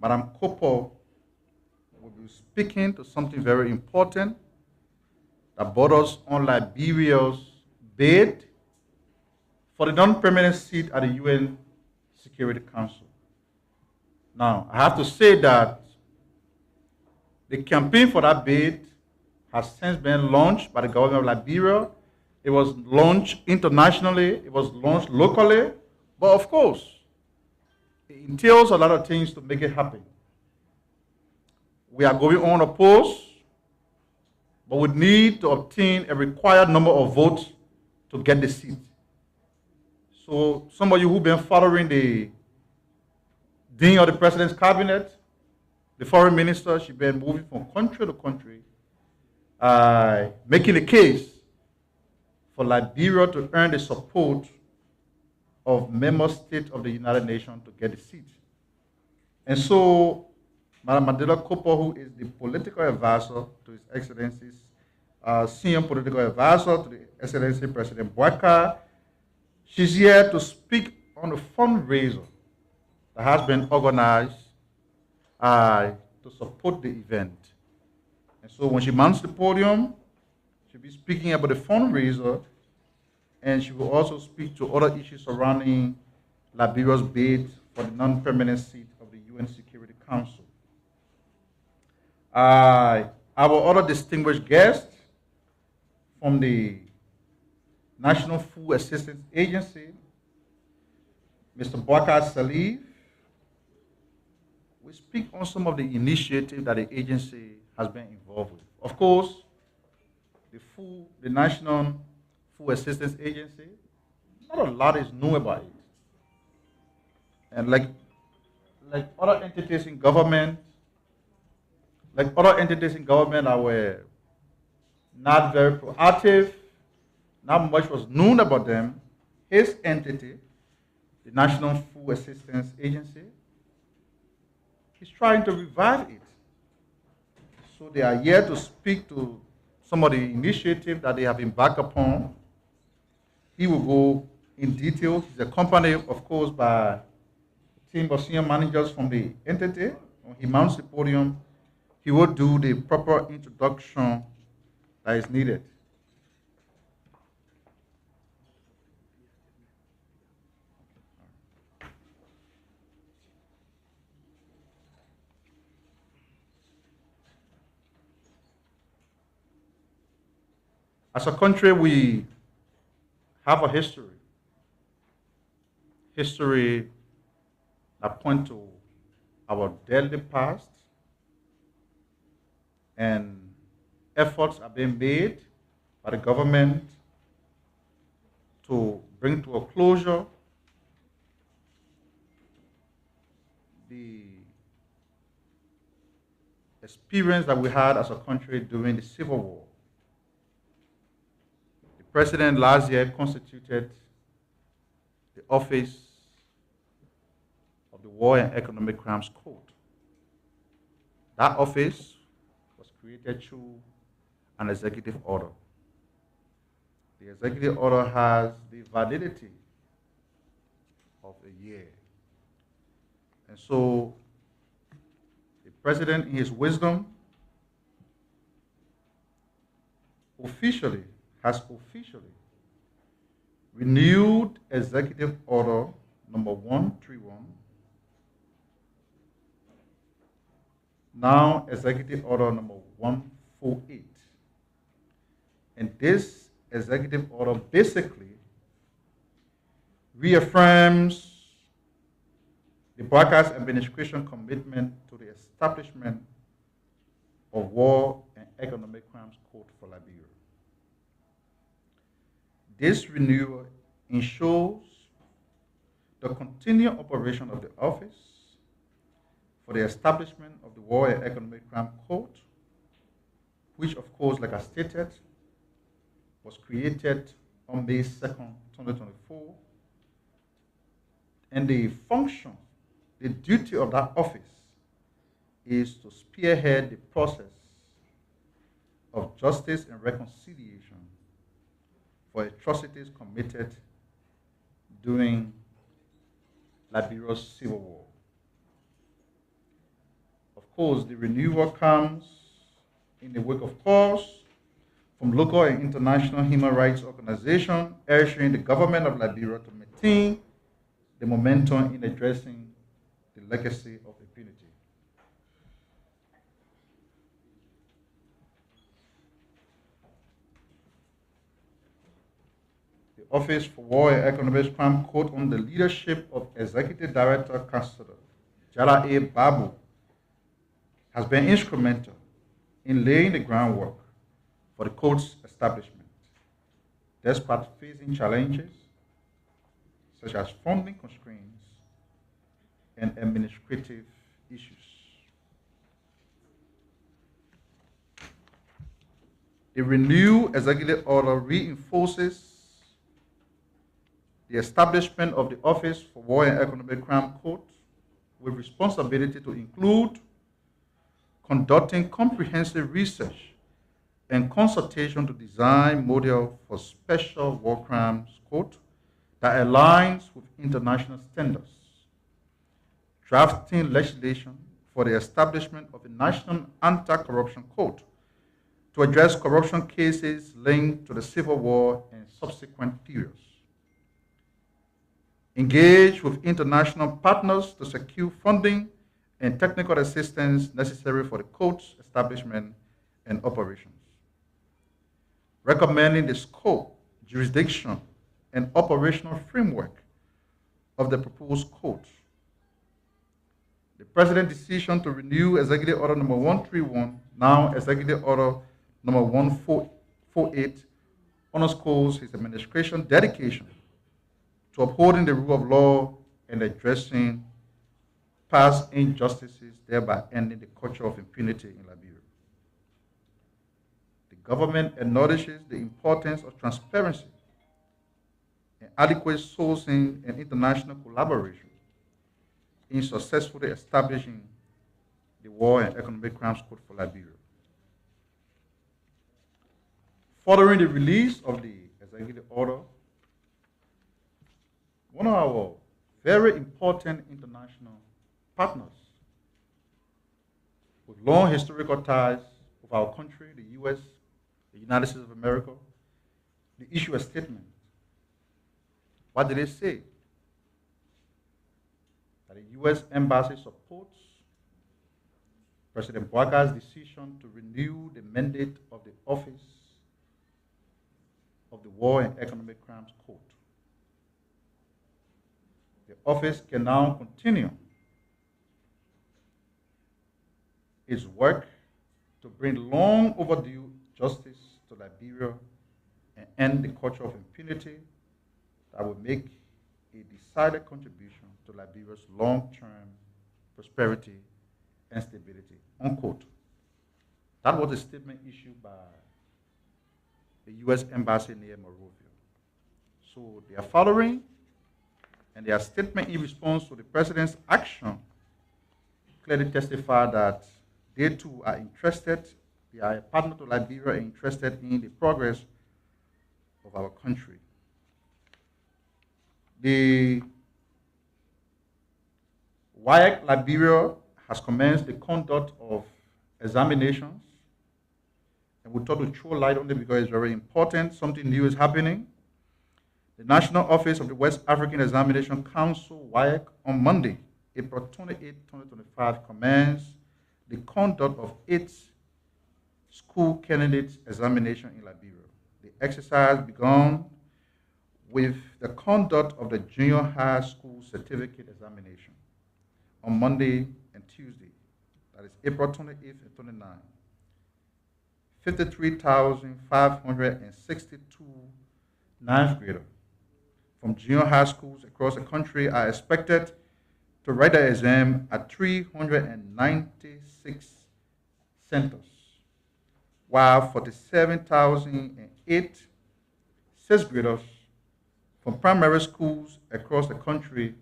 Madam Kopo will be speaking to something very important that borders on Liberia's bid for the non-permanent seat at the UN Security Council. Now, I have to say that the campaign for that bid has since been launched by the government of Liberia. It was launched internationally, it was launched locally, but of course, it entails a lot of things to make it happen. We are going on opposed, but we need to obtain a required number of votes to get the seat. So some of you who've been following the dean of the president's cabinet, the foreign minister, she's been moving from country to country, making a case for Liberia to earn the support of member states of the United Nations to get the seat. And so, Madam Macdella, who is the political advisor to His Excellency's senior political advisor to the Excellency President Boakai, she's here to speak on the fundraiser that has been organized to support the event. And so when she mounts the podium, she'll be speaking about the fundraiser, and she will also speak to other issues surrounding Liberia's bid for the non-permanent seat of the UN Security Council. Our other distinguished guest from the National Food Assistance Agency, Mr. Boakai Sirleaf, will speak on some of the initiatives that the agency has been involved with. Of course, the National Food Assistance Agency, not a lot is known about it. And like other entities in government, that were not very proactive, not much was known about them, his entity, the National Food Assistance Agency, is trying to revive it. So they are here to speak to some of the initiatives that they have embarked upon. He will go in detail. He's accompanied, of course, by a team of senior managers from the entity. When he mounts the podium, he will do the proper introduction that is needed. As a country, we have a history that points to our deadly past, and efforts are being made by the government to bring to a closure the experience that we had as a country during the Civil War. The president last year constituted the Office of the War and Economic Crimes Court. That office was created through an executive order. The executive order has the validity of a year. And so the president, in his wisdom, has officially renewed Executive Order number 131, now Executive Order number 148. And this Executive Order basically reaffirms the Borkai's administration commitment to the establishment of War and Economic Crimes Court for Liberia. This renewal ensures the continued operation of the office for the establishment of the War and Economic Crime Court, which, of course, like I stated, was created on May 2nd, 2024. And the function, the duty of that office is to spearhead the process of justice and reconciliation for atrocities committed during Liberia's Civil War. Of course, the renewal comes in the wake of calls from local and international human rights organizations urging the government of Liberia to maintain the momentum in addressing the legacy of impunity. The Office for War and Economic Crime Court, under the leadership of Executive Director Councilor Jala A. Babu, has been instrumental in laying the groundwork for the court's establishment, despite facing challenges such as funding constraints and administrative issues. The renewed executive order reinforces the establishment of the Office for War and Economic Crime Court with responsibility to include conducting comprehensive research and consultation to design model for special war crimes court that aligns with international standards, drafting legislation for the establishment of a national anti-corruption court to address corruption cases linked to the Civil War and subsequent periods, engage with international partners to secure funding and technical assistance necessary for the court's establishment and operations, recommending the scope, jurisdiction, and operational framework of the proposed court. The President's decision to renew Executive Order Number 131, now Executive Order Number 1448, underscores his administration's dedication to upholding the rule of law and addressing past injustices, thereby ending the culture of impunity in Liberia. The government acknowledges the importance of transparency and adequate sourcing and international collaboration in successfully establishing the War and Economic Crimes Court for Liberia. Following the release of the executive order, one of our very important international partners with long historical ties with our country, the U.S., the United States of America, they issue a statement. What did they say? That the U.S. Embassy supports President Boakai's decision to renew the mandate of the Office of the War and Economic Crimes Court. The office can now continue its work to bring long overdue justice to Liberia and end the culture of impunity that will make a decided contribution to Liberia's long-term prosperity and stability, unquote. That was a statement issued by the U.S. Embassy near Monrovia. So they are following, and their statement in response to the President's action clearly testify that they too are interested, they are a partner to Liberia and interested in the progress of our country. The WIAC Liberia has commenced the conduct of examinations, and we thought to throw light on it because it's very important. Something new is happening. The National Office of the West African Examination Council, WIAC, on Monday, April 28, 2025, commenced the conduct of 8 school candidates examination in Liberia. The exercise began with the conduct of the junior high school certificate examination on Monday and Tuesday, that is April 28th and 29th. 53,562 ninth graders from junior high schools across the country are expected to write the exam at 396 centers, while 47,008 sixth graders from primary schools across the country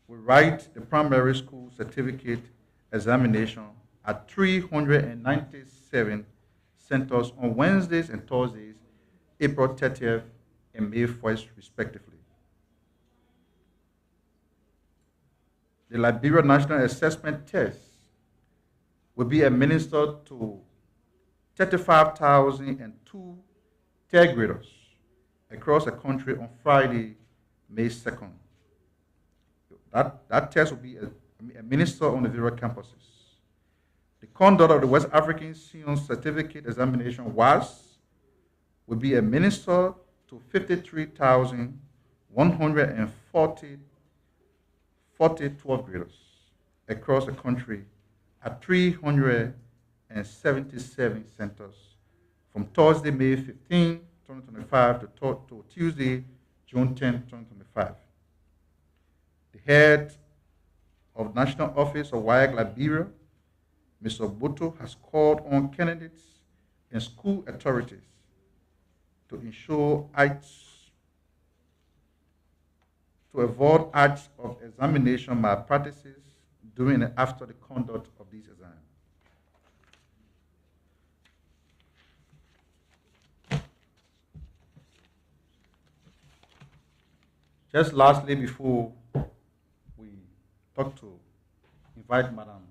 will write the primary school certificate examination at 397 centers on Wednesdays and Thursdays, April 30th and May 1st, respectively. The Liberia National Assessment Test will be administered to 35,002 third graders across the country on Friday, May 2nd. That test will be administered on the various campuses. The conduct of the West African Senior Certificate Examination will be administered to 53,140 12th graders across the country at 377 centers from Thursday, May 15, 2025 to Tuesday, June 10, 2025. The head of the National Office of WIAC Liberia, Mr. Boto, has called on candidates and school authorities to ensure to avoid acts of examination malpractices during and after the conduct of these exams. Just lastly, before we invite Madam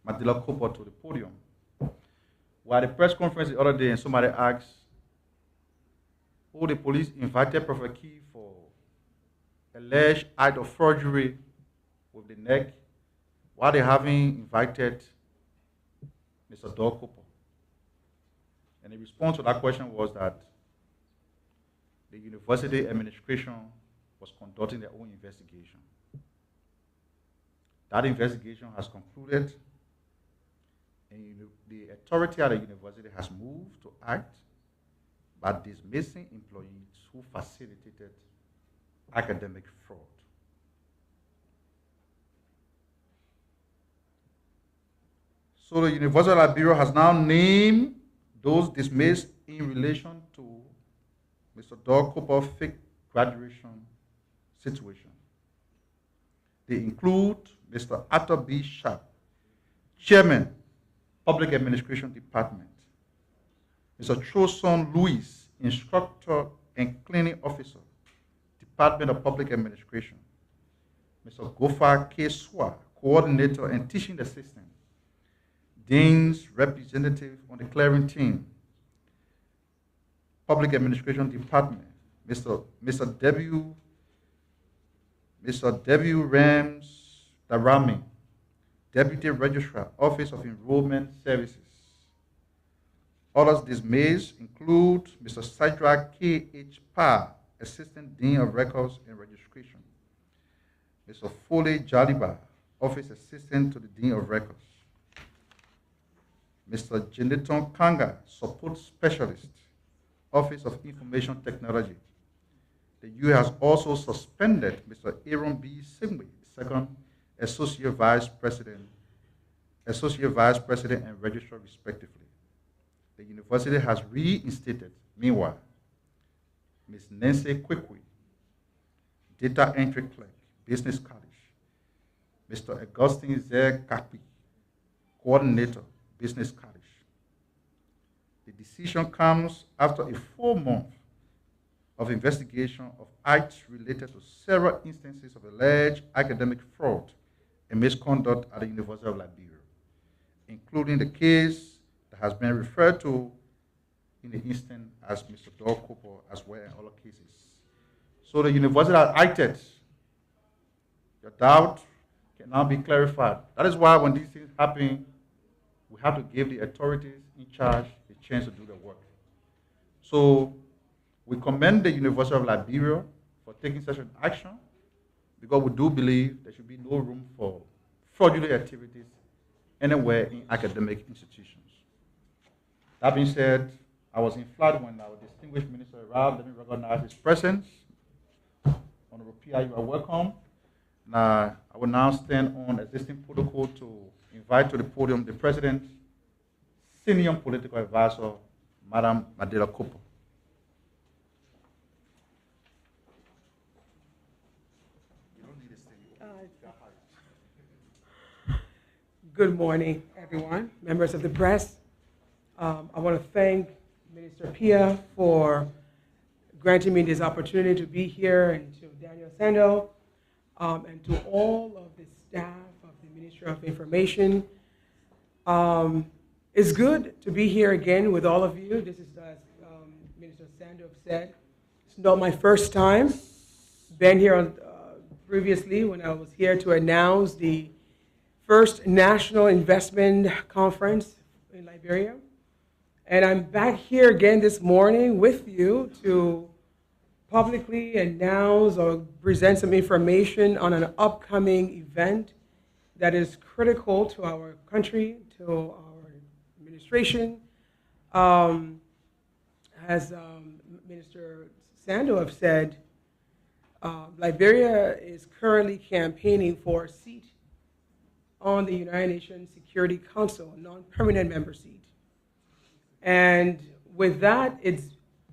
Macdella to the podium, we had a press conference the other day and somebody asked who the police invited Prophet Key for alleged act of forgery with the neck, why they haven't invited Mr. Dorkopo. And the response to that question was that the university administration was conducting their own investigation. That investigation has concluded, and the authority at the university has moved to act by dismissing employees who facilitated academic fraud. So the University of Liberia has now named those dismissed in relation to Mr. Dorkopo's fake graduation situation. They include Mr. Arthur B. Sharp, Chairman, Public Administration Department, Mr. Choson Louis, Instructor and Cleaning Officer, Department of Public Administration, Mr. Gofa K. Swa, Coordinator and Teaching Assistant, Dean's Representative on the Clearing Team, Public Administration Department, Mr. W. Rams Darami, Deputy Registrar, Office of Enrollment Services. Others dismissed include Mr. Sidrak K. H. Pa, Assistant Dean of Records and Registration, Mr. Foley Jaliba, Office Assistant to the Dean of Records, Mr. Jeniton Kanga, Support Specialist, Office of Information Technology. The U has also suspended Mr. Aaron B. Singwe, Second Associate Vice President and Registrar, respectively. The university has reinstated, meanwhile, Ms. Nancy Kwekwe, Data Entry Clerk, Business College, Mr. Augustine Zer Kakpi, Coordinator, Business College. The decision comes after a 4-month of investigation of acts related to several instances of alleged academic fraud and misconduct at the University of Liberia, including the case that has been referred to in the instance as Mr. Dorkopo as well in other cases. So the university has acted. Your doubt can now be clarified. That is why when these things happen, we have to give the authorities in charge the chance to do their work. So we commend the University of Liberia for taking such an action because we do believe there should be no room for fraudulent activities anywhere in academic institutions. That being said, I was in flight when our distinguished minister arrived. Let me recognize his presence. Honorable P.I., you are welcome. Now, I will now stand on existing protocol to invite to the podium the President's senior political advisor, Madam Macdella. Good morning, everyone, members of the press. I want to thank Minister Pia for granting me this opportunity to be here, and to Daniel Sando, and to all of the staff of the Ministry of Information. It's good to be here again with all of you. This is, as Minister Sando said, it's not my first time. Been here previously when I was here to announce the first National Investment Conference in Liberia. And I'm back here again this morning with you to publicly announce or present some information on an upcoming event that is critical to our country, to our administration. As Minister Sando have said, Liberia is currently campaigning for a seat on the United Nations Security Council, a non-permanent member seat. And with that,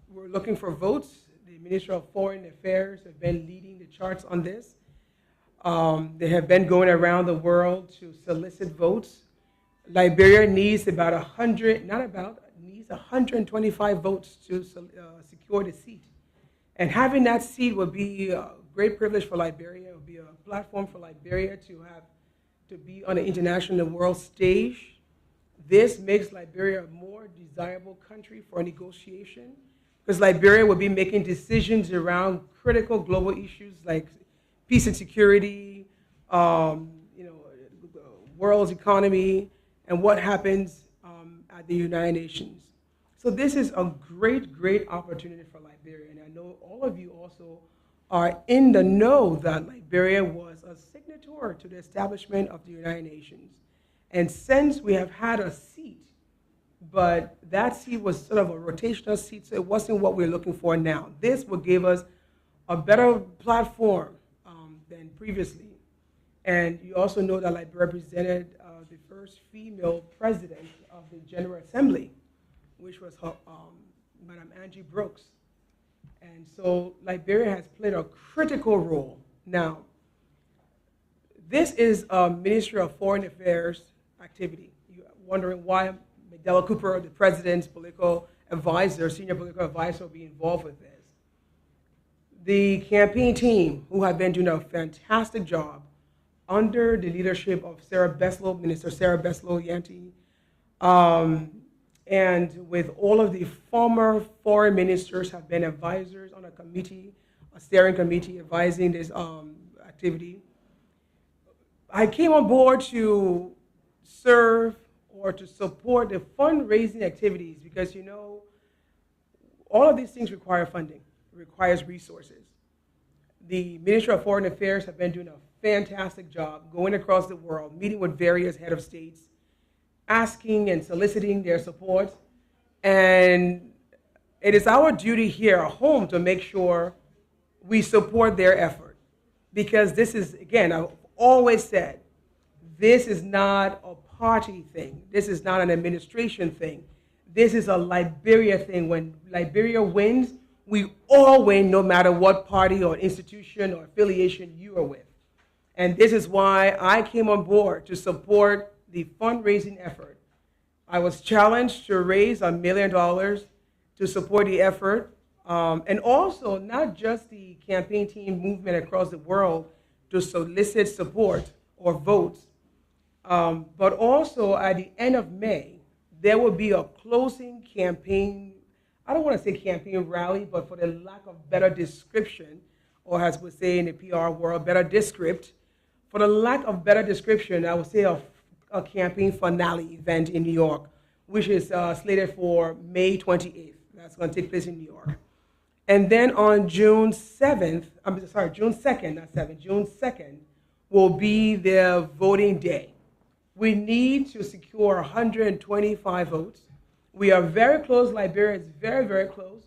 we're looking for votes. The Ministry of Foreign Affairs have been leading the charts on this. They have been going around the world to solicit votes. Liberia needs about 125 votes to secure the seat. And having that seat would be a great privilege for Liberia. It would be a platform for Liberia to be on the international world stage. This makes Liberia a more desirable country for negotiation, because Liberia will be making decisions around critical global issues like peace and security, world's economy, and what happens at the United Nations. So this is a great, great opportunity for Liberia, and I know all of you also are in the know that Liberia was a signatory to the establishment of the United Nations. And since we have had a seat, but that seat was sort of a rotational seat, so it wasn't what we're looking for now. This will give us a better platform than previously. And you also know that Liberia represented the first female president of the General Assembly, which was Madam Angie Brooks. And so Liberia has played a critical role. Now, this is a Ministry of Foreign Affairs activity. You're wondering why Macdella Cooper, the president's political advisor, senior political advisor, will be involved with this. The campaign team, who have been doing a fantastic job under the leadership of Minister Sarah Beslow-Yanti, and with all of the former foreign ministers have been advisors on a committee, a steering committee advising this activity. I came on board to serve or to support the fundraising activities because, all of these things require funding, requires resources. The Ministry of Foreign Affairs have been doing a fantastic job going across the world, meeting with various head of states, asking and soliciting their support. And it is our duty here at home to make sure we support their effort. Because this is, again, I've always said, this is not a party thing. This is not an administration thing. This is a Liberia thing. When Liberia wins, we all win, no matter what party or institution or affiliation you are with. And this is why I came on board to support the fundraising effort. I was challenged to raise $1 million to support the effort, and also not just the campaign team movement across the world to solicit support or votes, but also at the end of May, there will be a closing campaign, I don't want to say campaign rally, but for the lack of better description, or as we say in the PR world, better descript, for the lack of better description, I would say a campaign finale event in New York, which is slated for May 28th. That's going to take place in New York. And then on June 2nd, will be their voting day. We need to secure 125 votes. We are very close. Liberia is very, very close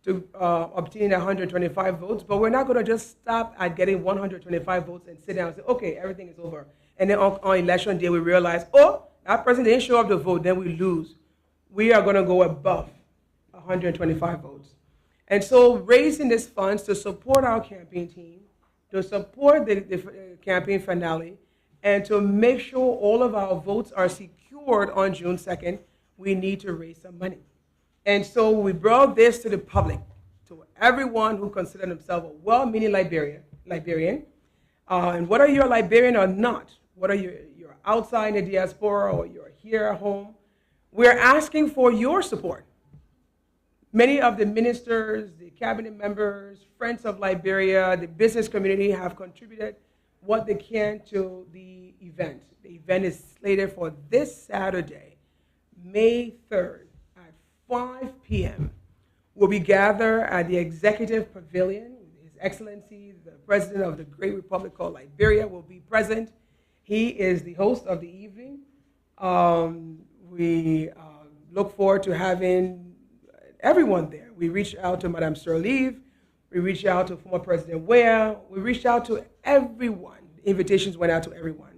to obtaining 125 votes, but we're not going to just stop at getting 125 votes and sit down and say, okay, everything is over. And then on election day, we realize, oh, that person didn't show up to vote, then we lose. We are going to go above 125 votes. And so raising these funds to support our campaign team, to support the campaign finale, and to make sure all of our votes are secured on June 2nd, we need to raise some money. And so we brought this to the public, to everyone who consider themselves a well-meaning Liberian. And whether you're a Liberian or not, whether you're outside in the diaspora or you're here at home, we're asking for your support. Many of the ministers, the cabinet members, friends of Liberia, the business community have contributed what they can to the event. The event is slated for this Saturday, May 3rd at 5 p.m. We'll be gathered at the Executive Pavilion. His Excellency, the President of the Great Republic called Liberia, will be present. He is the host of the evening. We look forward to having everyone there. We reached out to Madame Sirleaf. We reached out to former President Ware. We reached out to everyone. The invitations went out to everyone.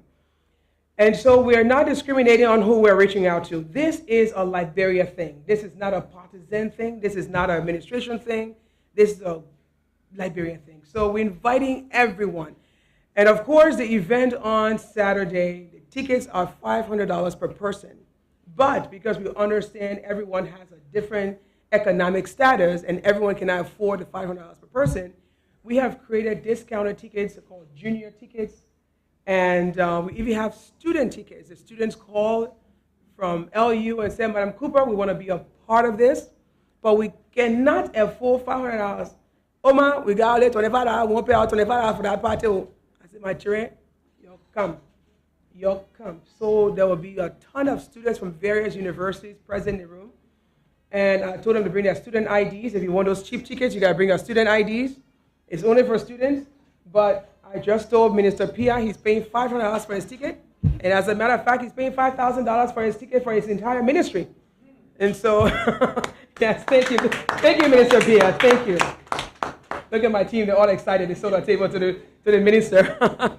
And so we are not discriminating on who we're reaching out to. This is a Liberia thing. This is not a partisan thing. This is not an administration thing. This is a Liberian thing. So we're inviting everyone. And of course, the event on Saturday, the tickets are $500 per person. But because we understand everyone has a different economic status and everyone cannot afford the $500 per person, we have created discounted tickets called junior tickets. And we even have student tickets. The students call from LU and say, Madam Cooper, we want to be a part of this, but we cannot afford $500. Oma, we got it, $25, we won't pay out $25 for that party. I said, my children, you'll come. You'll come. So there will be a ton of students from various universities present in the room. And I told them to bring their student IDs. If you want those cheap tickets, you got to bring your student IDs. It's only for students, but I just told Minister Pia he's paying $500 for his ticket. And as a matter of fact, he's paying $5,000 for his ticket for his entire ministry. And so, yes, thank you. Thank you, Minister Pia. Thank you. Look at my team. They're all excited. They sold our table to the minister.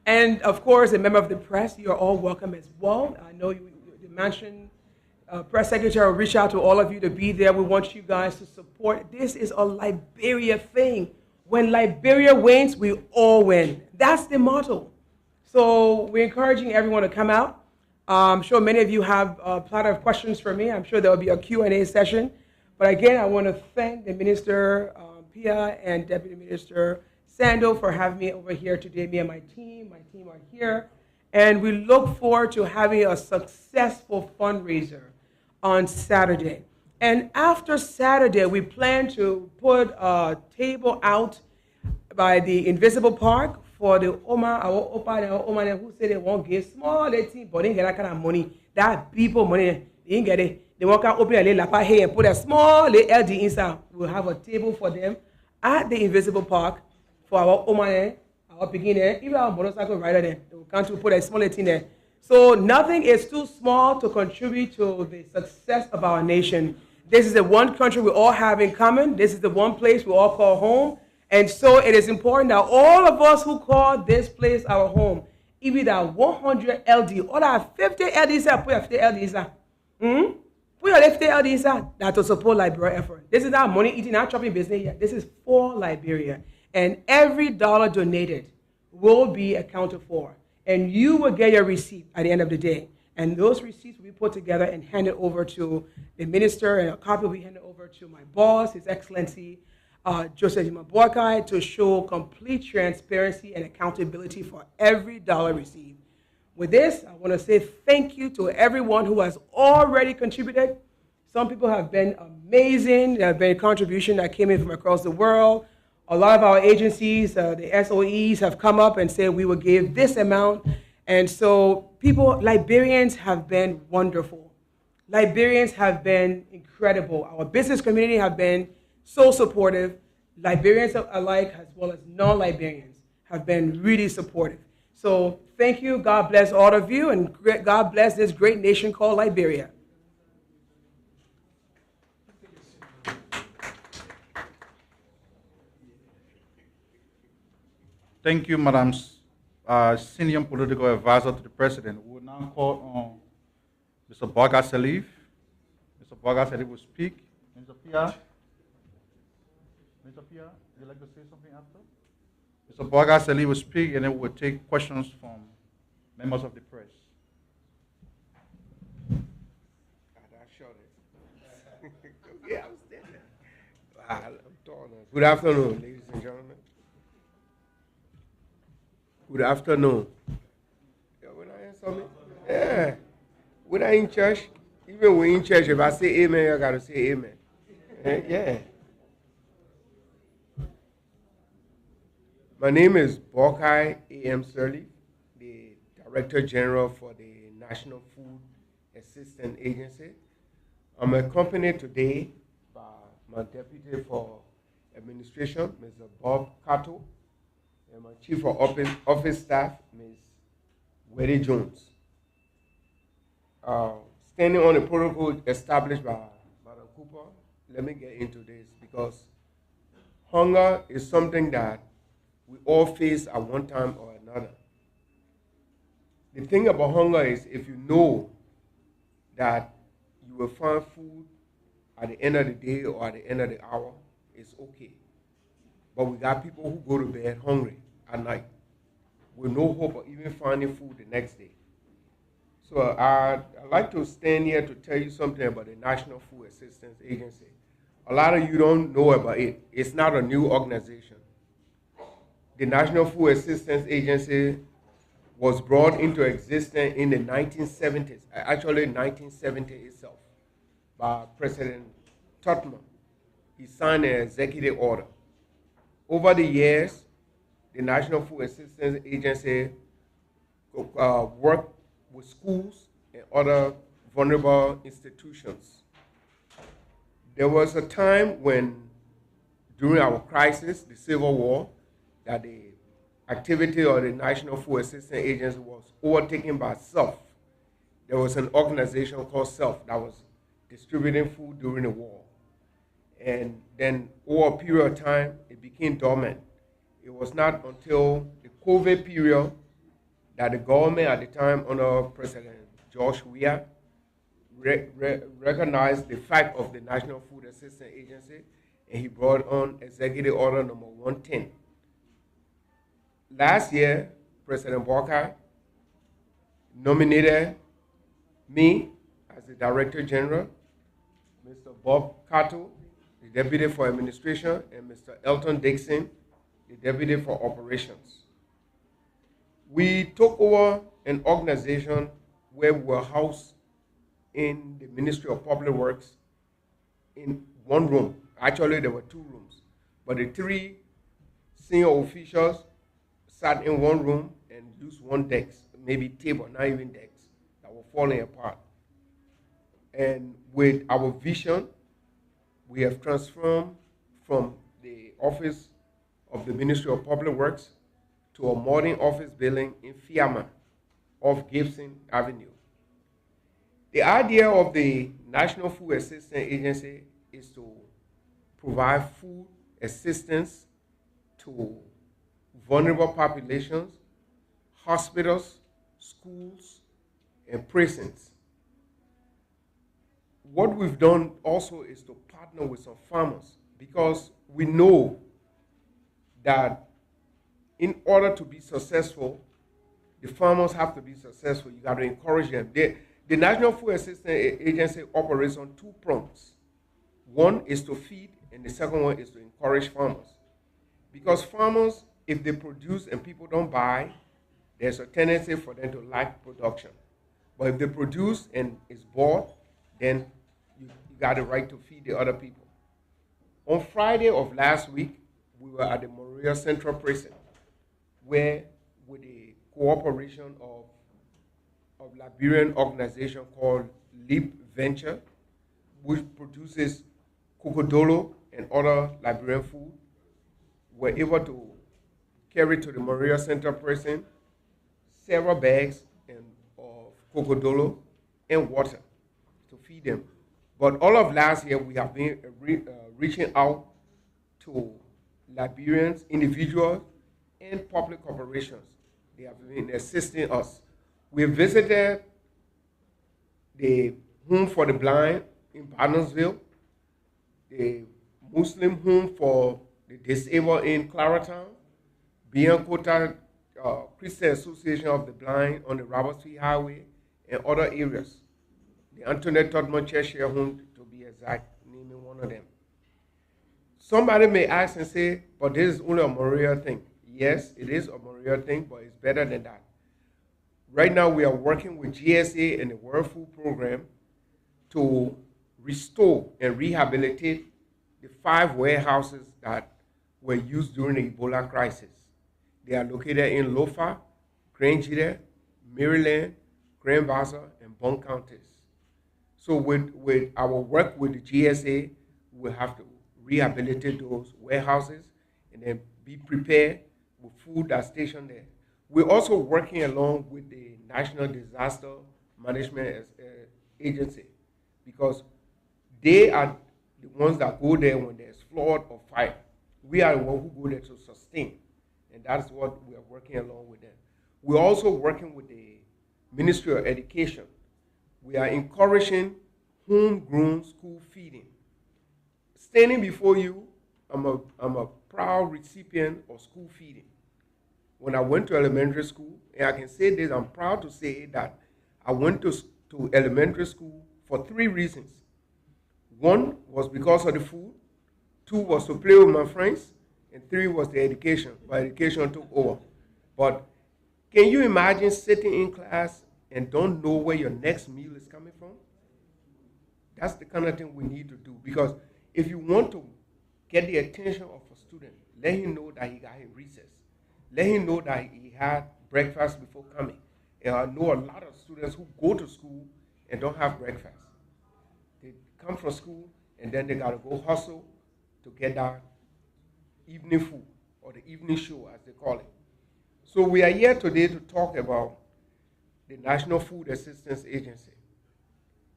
And, of course, a member of the press, you're all welcome as well. I know you mentioned press secretary will reach out to all of you to be there. We want you guys to support. This is a Liberia thing. When Liberia wins, we all win. That's the motto. So we're encouraging everyone to come out. I'm sure many of you have a platter of questions for me. I'm sure there will be a Q&A session. But again, I want to thank the Minister Pia and Deputy Minister Sando for having me over here today. Me and my team are here. And we look forward to having a successful fundraiser on Saturday. And after Saturday, we plan to put a table out by the Invisible Park for the Oma, our Opa and our Oma who say they won't give small thing, but they didn't get that kind of money. That people money, they didn't get it. They won't open a little lapa here and put a small LD inside. We'll have a table for them at the Invisible Park for our Oma, our beginner, even our motorcycle rider there. They will come to put a small thing there. So nothing is too small to contribute to the success of our nation. This is the one country we all have in common. This is the one place we all call home. And so it is important that all of us who call this place our home, even that 100 LD, or that 50 LDs, put 50 LDs. Put your 50 LDs that to support Liberia effort. This is not money eating, not chopping business here. This is for Liberia. And every dollar donated will be accounted for. And you will get your receipt at the end of the day. And those receipts will be put together and handed over to the minister, and a copy will be handed over to my boss, His Excellency, Joseph Nyuma Borkai, to show complete transparency and accountability for every dollar received. With this, I want to say thank you to everyone who has already contributed. Some people have been amazing. There have been contributions that came in from across the world. A lot of our agencies, the SOEs, have come up and said we will give this amount. And so people, Liberians have been wonderful. Liberians have been incredible. Our business community have been so supportive. Liberians alike, as well as non-Liberians, have been really supportive. So thank you. God bless all of you, and God bless this great nation called Liberia. Thank you, Madam Senior Political Advisor to the President. We will now call on Mr. Borkai Sirleaf. Mr. Borkai Sirleaf will speak. Mr. Pia? Mr. Pia, would you like to say something after? Mr. Borkai Sirleaf will speak, and then we'll take questions from members of the press. Yeah, I'm standing. Good afternoon, ladies and gentlemen. Good afternoon. Yeah, when I saw me? Yeah. When I in church, even when in church, if I say amen, I gotta say amen. Yeah. My name is Borkai A.M. Sirleaf, the Director General for the National Food Assistance Agency. I'm accompanied today by my Deputy for Administration, Mr. Bob Cato, and my Chief of Office Staff, Ms. Weddy Jones. Standing on the protocol established by Madam Cooper, let me get into this because hunger is something that we all face at one time or another. The thing about hunger is if you know that you will find food at the end of the day or at the end of the hour, it's okay. But we got people who go to bed hungry at night with no hope of even finding food the next day. So I'd like to stand here to tell you something about the National Food Assistance Agency. A lot of you don't know about it. It's not a new organization. The National Food Assistance Agency was brought into existence in the 1970s, actually 1970 itself, by President Tubman. He signed an executive order. Over the years, the National Food Assistance Agency worked with schools and other vulnerable institutions. There was a time when, during our crisis, the Civil War, that the activity of the National Food Assistance Agency was overtaken by SELF. There was an organization called SELF that was distributing food during the war. And then over a period of time, it became dormant. It was not until the COVID period that the government at the time under President George Weah recognized the fact of the National Food Assistance Agency, and he brought on Executive Order number 110. Last year, President Borkai nominated me as the Director General, Mr. Bob Cato, the Deputy for Administration, and Mr. Elton Dixon, the Deputy for Operations. We took over an organization where we were housed in the Ministry of Public Works in one room. Actually, there were two rooms, but the three senior officials sat in one room and used one desk, maybe table, not even desks, that were falling apart. And with our vision, we have transformed from the office of the Ministry of Public Works to a modern office building in Fiamma off Gibson Avenue. The idea of the National Food Assistance Agency is to provide food assistance to vulnerable populations, hospitals, schools, and prisons. What we've done also is to partner with some farmers because we know that in order to be successful, the farmers have to be successful. You got to encourage them. The National Food Assistance Agency operates on two prongs. One is to feed, and the second one is to encourage farmers. Because farmers, if they produce and people don't buy, there's a tendency for them to lack production. But if they produce and it's bought, then you got the right to feed the other people. On Friday of last week, we were at the Moria Central Prison, where with the cooperation of Liberian organization called Leap Venture, which produces cocodolo and other Liberian food, were able to carry to the Moria Central Prison several bags of cocodolo and water to feed them. But all of last year, we have been reaching out to Liberians, individuals, and public corporations. They have been assisting us. We visited the Home for the Blind in Barnesville, the Muslim Home for the Disabled in Claratown, Biancota Christian Association of the Blind on the Robertsfield Highway, and other areas. The Antoinette Tubman Cheshire Home, to be exact, naming one of them. Somebody may ask and say, but this is only a Moria thing. Yes, it is a Moria thing, but it's better than that. Right now, we are working with GSA and the World Food Program to restore and rehabilitate the 5 warehouses that were used during the Ebola crisis. They are located in Lofa, Grangida, Maryland, Grand Bassa, and Bond counties. So with our work with the GSA, we'll have to rehabilitate those warehouses and then be prepared with food that's stationed there. We're also working along with the National Disaster Management Agency because they are the ones that go there when there's flood or fire. We are the ones who go there to sustain, and that's what we are working along with them. We're also working with the Ministry of Education. We are encouraging homegrown school feeding. Standing before you, I'm a proud recipient of school feeding. When I went to elementary school, and I can say this, I'm proud to say that I went to elementary school for 3 reasons. 1 was because of the food, 2 was to play with my friends, and 3 was the education. My education took over. But can you imagine sitting in class and don't know where your next meal is coming from? That's the kind of thing we need to do. Because if you want to get the attention of a student, let him know that he got his recess. Let him know that he had breakfast before coming. And I know a lot of students who go to school and don't have breakfast. They come from school and then they got to go hustle to get that evening food or the evening show, as they call it. So we are here today to talk about the National Food Assistance Agency.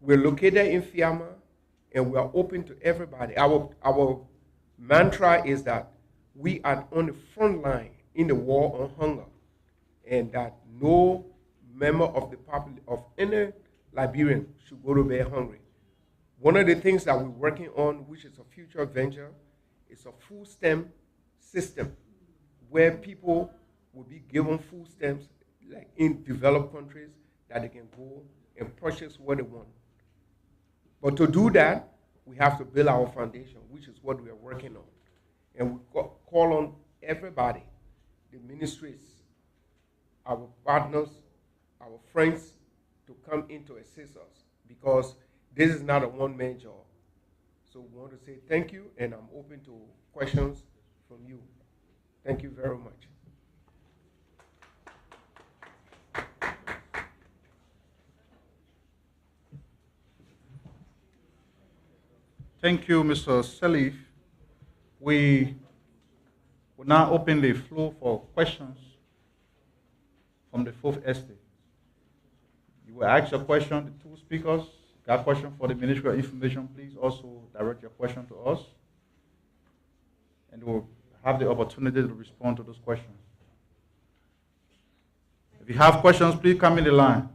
We're located in Fiamma, and we are open to everybody. Our mantra is that we are on the front line in the war on hunger, and that no member of the of any Liberian should go to bed hungry. One of the things that we're working on, which is a future venture, is a food stamp system where people will be given food stamps like in developed countries that they can go and purchase what they want. But to do that, we have to build our foundation, which is what we are working on. And we call on everybody, the ministries, our partners, our friends, to come in to assist us because this is not a one-man job. So we want to say thank you, and I'm open to questions from you. Thank you very much. Thank you, Mr. Sirleaf. We will now open the floor for questions from the fourth estate. You will ask your question, the 2 speakers. Got a question for the Ministry of Information, please also direct your question to us. And we'll have the opportunity to respond to those questions. If you have questions, please come in the line.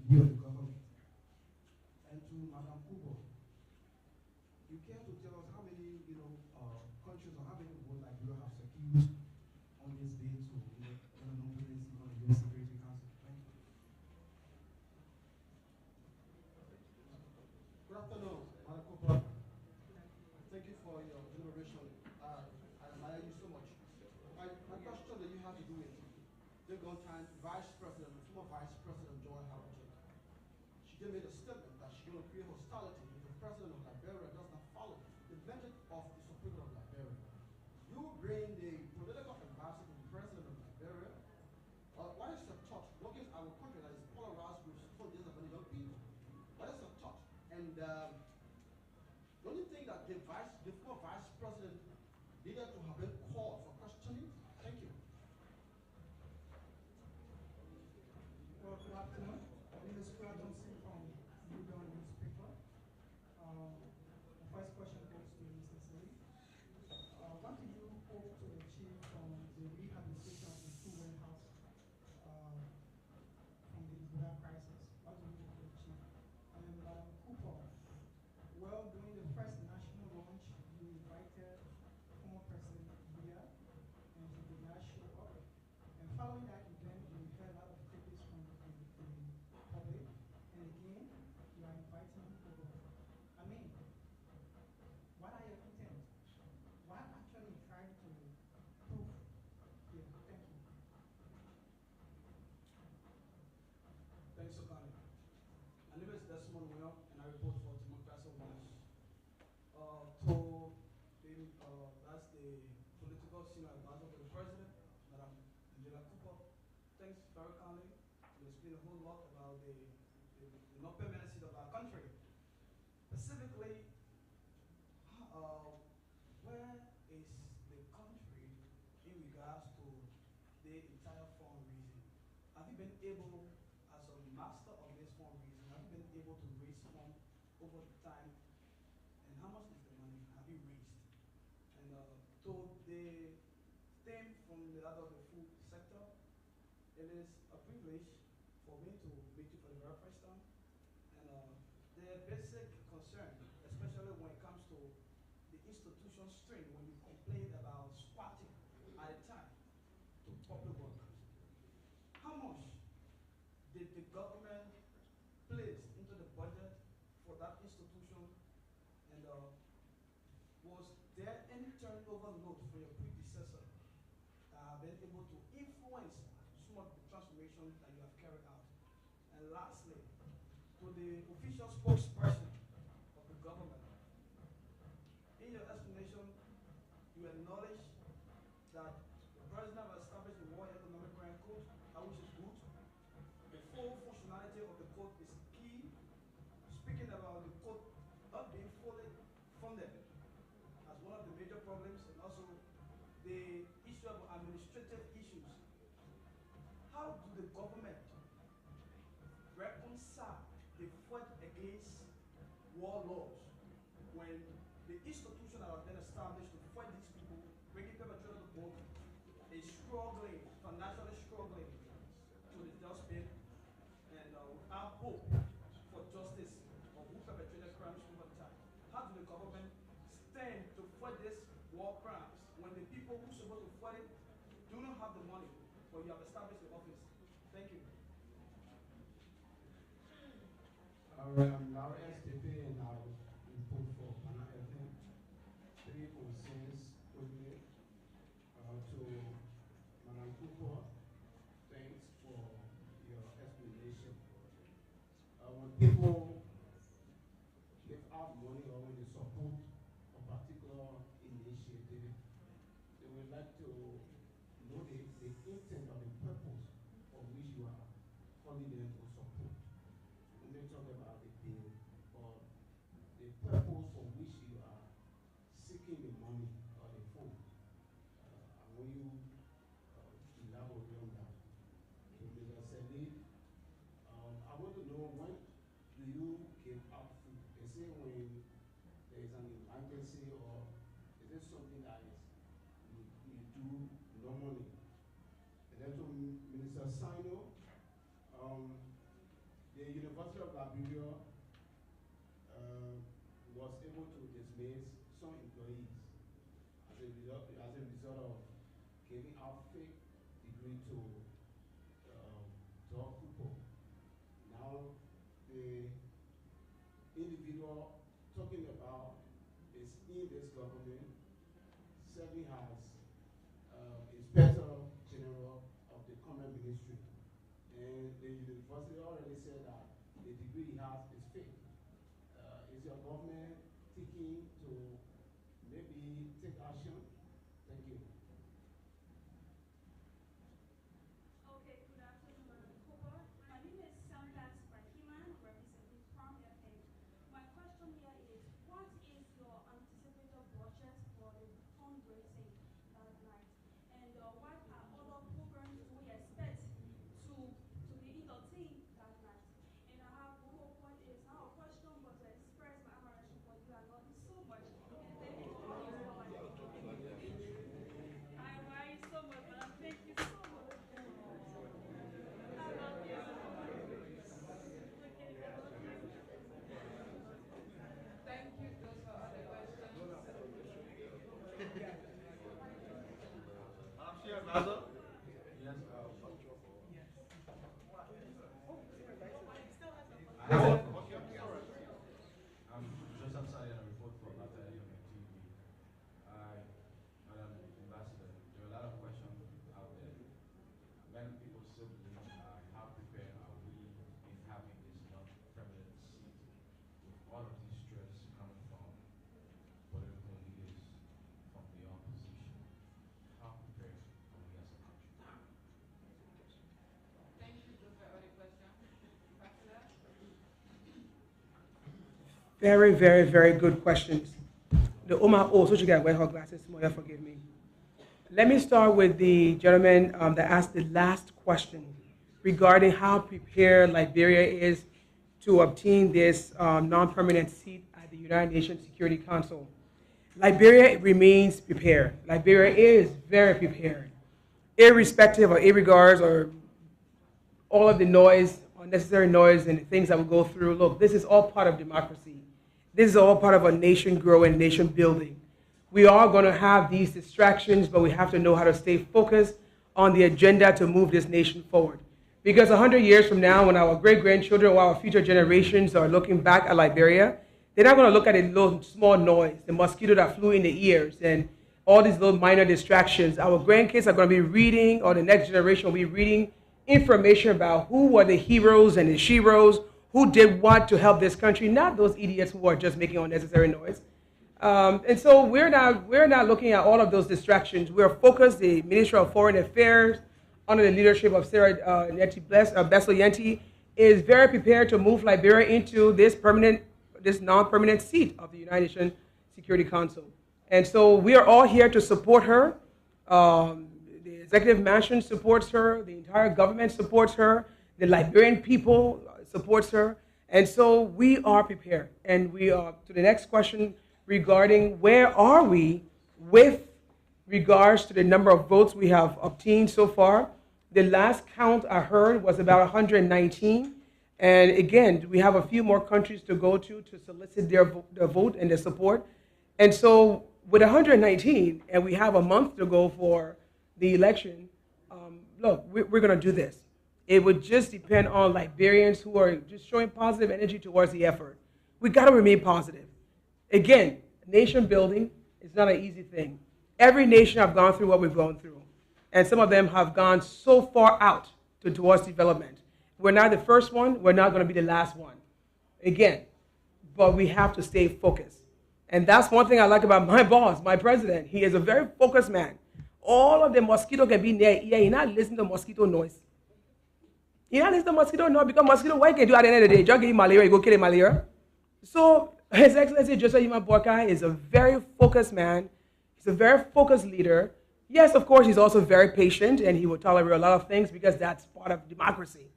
View of the government. And to Madam Kubo, you care to tell us how many, countries or how many votes Liberia have secured on this bid to, on a non-presidency on the UN Security Council? Thank you. Good afternoon, Madam Kubo. Thank you for your deliberation. I admire you so much. My question that you have to do with the time Vice President, former Vice President Joy Howard. She made a statement that she's going to create hostility if the president of Liberia does not follow the mandate of the Supreme Court of Liberia. You bring the political advisor to the president of Liberia. What is the thought? Looking at our country that is polarized with so disadvantaged young people. What is the thought? And the only thing that the former vice president needed to have been called for questioning. Thank you. Well, good afternoon. My name is Fred Johnson from newspaper. The first question goes to Mr. Medical Senior Advisor to the President, Madam Angela Cooper. Thanks very kindly to explain a whole lot about the non-permanency of our country. Specifically, where is the country in regards to the entire fundraising? Have you been able, as a master of this fundraising, have you been able to raise funds over time? And how much is the money have you raised? And to the theme from the other of the food sector, it is a privilege for me to meet you for the very first time. And the basic concern, especially when it comes to the institution strain, when you complain about squatting at a time to public work. How much did the government place into the budget for that institution? And was there any turnover note for your predecessor that have been able to influence some of the transformation that you have carried out? And lastly, to the official spokesperson of the government, in your explanation, you acknowledge that the president has established the World Economic Crime Code, which is good. The full functionality of the code is key. Speaking about the code not being fully funded as one of the major problems, and also the issue of administrative issues. How do the government reconcile the fight against war laws when the institution that have been established to fight these people, bringing perpetrators to book, is struggling, financially struggling to the dustbin, and without hope for justice or who perpetrated crimes over time? How do the government stand to fight these war crimes when the people who are supposed to fight it do not have the money, but you have established the office? Thank you. Our STP and our input for Pana FM. Three concerns quickly to Madam Cooper. Thanks for your explanation. When people give out money or when they support a particular initiative, they would like to know the intent or the purpose for which you are calling them to support. We may talk about the bill, but the purpose for which you are seeking the money or the fund. And when you elaborate on that, to Mr. Sirleaf, I want to know, when do you give out food? They say when there is an emergency, or is it something that is you do normally? And then to Minister Sino, the University of Liberia was able to dismiss some employees as a result of giving out fake degree to our people. Now the individual talking about is in this government serving as Inspector General of the Comment Ministry. And the university already said that the degree he has is fake. Is your government thinking to maybe take action? Thank you. Okay, good afternoon, Madam Cooper. My name is Samdas Bahiman, representing from FM. My question here is, what is your anticipated budget for the fundraising that night? And what are other programs do we expect to be entertained that night? And I have one more point, is not a question, but to express my admiration for you. I love you so much. And thank you for all your work. I admire you so much, Madam. Thank you so much. I love you. Okay, I love you. Thank you. Those are all the questions. Madam Chair, Advisor? Yes, I'm Joseph Sally, and I report for Macdella TV. Madam Ambassador, there are a lot of questions out there. Many people still believe, how prepared are we in having this non-permanent seat with all of these stress coming from political leaders from the opposition? Very, very, very good questions. The Oma O, so she got to wear her glasses tomorrow, forgive me. Let me start with the gentleman that asked the last question regarding how prepared Liberia is to obtain this non-permanent seat at the United Nations Security Council. Liberia remains prepared. Liberia is very prepared, irrespective or irregards or all of the noise, unnecessary noise and the things that will go through. Look, this is all part of democracy. This is all part of a nation growing, nation building. We are going to have these distractions, but we have to know how to stay focused on the agenda to move this nation forward. Because 100 years from now, when our great-grandchildren or our future generations are looking back at Liberia, they're not going to look at a little small noise, the mosquito that flew in the ears, and all these little minor distractions. Our grandkids are going to be reading, or the next generation will be reading information about who were the heroes and the sheroes, who did what to help this country, not those idiots who are just making unnecessary noise. And so we're not looking at all of those distractions. We're focused, the Ministry of Foreign Affairs, under the leadership of Sarah Besso-Yenti, is very prepared to move Liberia into this non-permanent seat of the United Nations Security Council. And so we are all here to support her. The executive mansion supports her. The entire government supports her. The Liberian people supports her. And so we are prepared. And we are to the next question regarding where are we with regards to the number of votes we have obtained so far. The last count I heard was about 119. And again, we have a few more countries to go to solicit their vote and their support. And so with 119, and we have a month to go for the election, look, we're going to do this. It would just depend on Liberians who are just showing positive energy towards the effort. We got to remain positive. Again, nation building is not an easy thing. Every nation have gone through what we've gone through. And some of them have gone so far out towards development. We're not the first one. We're not going to be the last one. Again, but we have to stay focused. And that's one thing I like about my boss, my president. He is a very focused man. All of the mosquito can be near ear. You're not listening to mosquito noise. You're not listening to mosquito noise because mosquito, what you can do at the end of the day? Just give you malaria, you go kill the malaria. So His Excellency Joseph Nyuma Borkai is a very focused man. He's a very focused leader. Yes, of course, he's also very patient, and he will tolerate a lot of things because that's part of democracy.